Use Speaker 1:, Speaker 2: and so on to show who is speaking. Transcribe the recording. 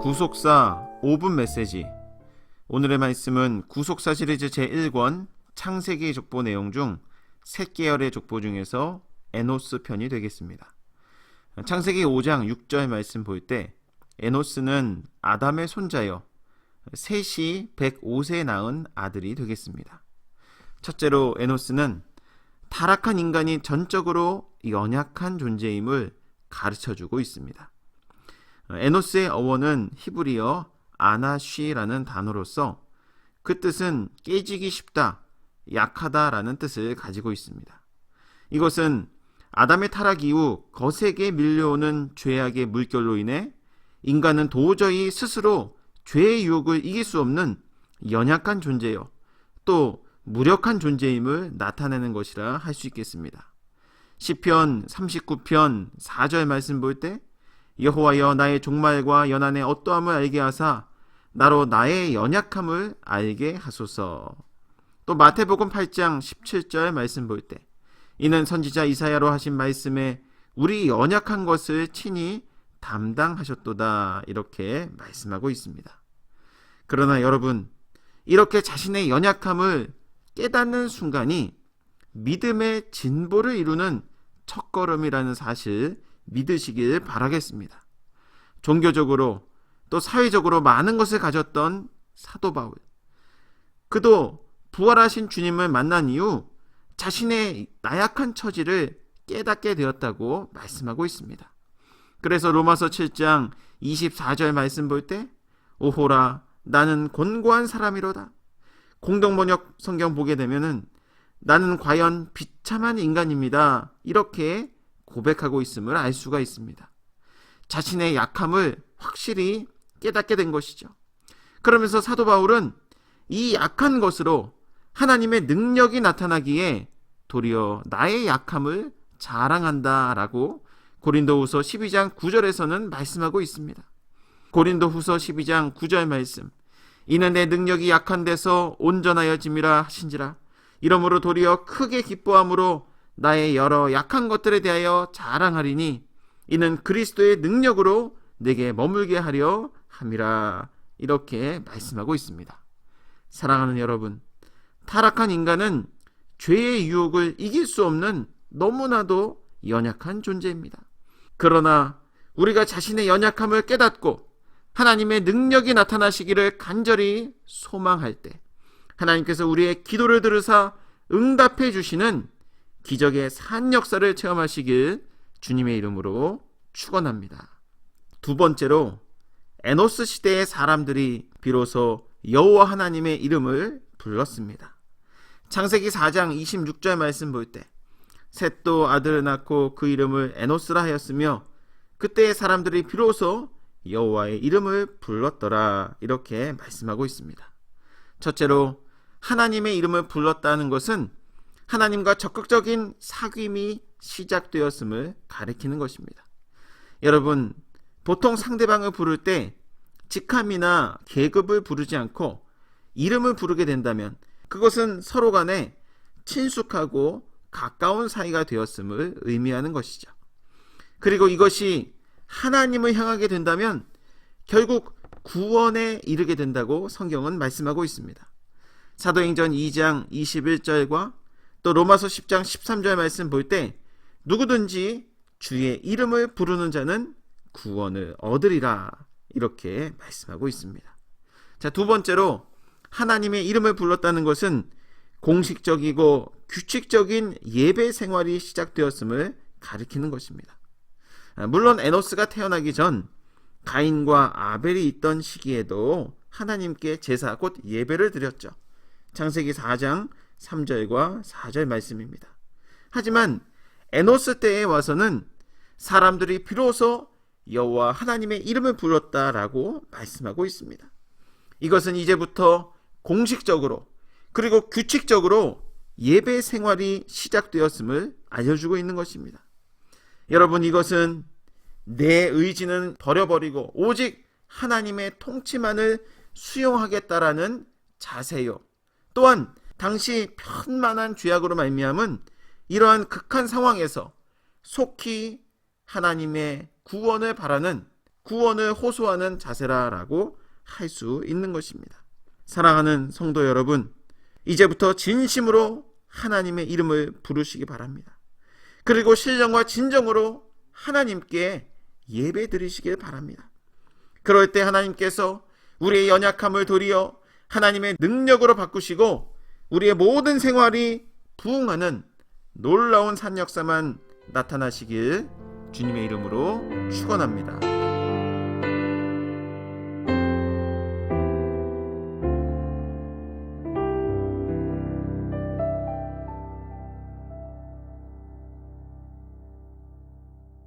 Speaker 1: 구속사 5분 메시지. 오늘의 말씀은 구속사 시리즈 제1권 창세기 족보 내용 중 셋 계열의 족보 중에서 에노스 편이 되겠습니다. 창세기 5장 6절 말씀 볼 때 에노스는 아담의 손자여 셋이 105세 낳은 아들이 되겠습니다. 첫째로 에노스는 타락한 인간이 전적으로 연약한 존재임을 가르쳐주고 있습니다. 에노스의 어원은 히브리어 아나쉬라는 단어로서 그 뜻은 깨지기 쉽다, 약하다라는 뜻을 가지고 있습니다. 이것은 아담의 타락 이후 거세게 밀려오는 죄악의 물결로 인해 인간은 도저히 스스로 죄의 유혹을 이길 수 없는 연약한 존재요, 또 무력한 존재임을 나타내는 것이라 할 수 있겠습니다. 시편 39편 4절 말씀 볼 때 여호와여 나의 종말과 연한의 어떠함을 알게 하사 나로 나의 연약함을 알게 하소서. 또 마태복음 8장 17절 말씀 볼 때 이는 선지자 이사야로 하신 말씀에 우리 연약한 것을 친히 담당하셨도다, 이렇게 말씀하고 있습니다. 그러나 여러분, 이렇게 자신의 연약함을 깨닫는 순간이 믿음의 진보를 이루는 첫걸음이라는 사실 믿으시길 바라겠습니다. 종교적으로 또 사회적으로 많은 것을 가졌던 사도 바울, 그도 부활하신 주님을 만난 이후 자신의 나약한 처지를 깨닫게 되었다고 말씀하고 있습니다. 그래서 로마서 7장 24절 말씀 볼 때 오호라 나는 곤고한 사람이로다. 공동번역 성경 보게 되면은 나는 과연 비참한 인간입니다, 이렇게 고백하고 있음을 알 수가 있습니다. 자신의 약함을 확실히 깨닫게 된 것이죠. 그러면서 사도 바울은 이 약한 것으로 하나님의 능력이 나타나기에 도리어 나의 약함을 자랑한다라고 고린도후서 12장 9절에서는 말씀하고 있습니다. 고린도후서 12장 9절 말씀, 이는 내 능력이 약한 데서 온전하여짐이라 하신지라. 이러므로 도리어 크게 기뻐함으로 나의 여러 약한 것들에 대하여 자랑하리니 이는 그리스도의 능력으로 내게 머물게 하려 함이라, 이렇게 말씀하고 있습니다. 사랑하는 여러분, 타락한 인간은 죄의 유혹을 이길 수 없는 너무나도 연약한 존재입니다. 그러나 우리가 자신의 연약함을 깨닫고 하나님의 능력이 나타나시기를 간절히 소망할 때 하나님께서 우리의 기도를 들으사 응답해 주시는 기적의 산 역사를 체험하시길 주님의 이름으로 축원합니다. 두 번째로 에노스 시대의 사람들이 비로소 여호와 하나님의 이름을 불렀습니다. 창세기 4장 26절 말씀 볼 때 셋도 아들을 낳고 그 이름을 에노스라 하였으며 그때의 사람들이 비로소 여호와의 이름을 불렀더라, 이렇게 말씀하고 있습니다. 첫째로 하나님의 이름을 불렀다는 것은 하나님과 적극적인 사귐이 시작되었음을 가리키는 것입니다. 여러분, 보통 상대방을 부를 때 직함이나 계급을 부르지 않고 이름을 부르게 된다면 그것은 서로 간에 친숙하고 가까운 사이가 되었음을 의미하는 것이죠. 그리고 이것이 하나님을 향하게 된다면 결국 구원에 이르게 된다고 성경은 말씀하고 있습니다. 사도행전 2장 21절과 또 로마서 10장 13절 말씀 볼 때 누구든지 주의 이름을 부르는 자는 구원을 얻으리라, 이렇게 말씀하고 있습니다. 자, 두 번째로 하나님의 이름을 불렀다는 것은 공식적이고 규칙적인 예배 생활이 시작되었음을 가리키는 것입니다. 물론 에노스가 태어나기 전 가인과 아벨이 있던 시기에도 하나님께 제사 곧 예배를 드렸죠. 창세기 4장 3절과 4절 말씀입니다. 하지만 에노스 때에 와서는 사람들이 비로소 여호와 하나님의 이름을 불렀다라고 말씀하고 있습니다. 이것은 이제부터 공식적으로 그리고 규칙적으로 예배 생활이 시작되었음을 알려주고 있는 것입니다. 여러분, 이것은 내 의지는 버려버리고 오직 하나님의 통치만을 수용하겠다라는 자세요, 또한 당시 편만한 죄악으로 말미암은 이러한 극한 상황에서 속히 하나님의 구원을 바라는 구원을 호소하는 자세라라고 할 수 있는 것입니다. 사랑하는 성도 여러분, 이제부터 진심으로 하나님의 이름을 부르시기 바랍니다. 그리고 신령과 진정으로 하나님께 예배 드리시길 바랍니다. 그럴 때 하나님께서 우리의 연약함을 도리어 하나님의 능력으로 바꾸시고 우리의 모든 생활이 부응하는 놀라운 산 역사만 나타나시길 주님의 이름으로 축원합니다.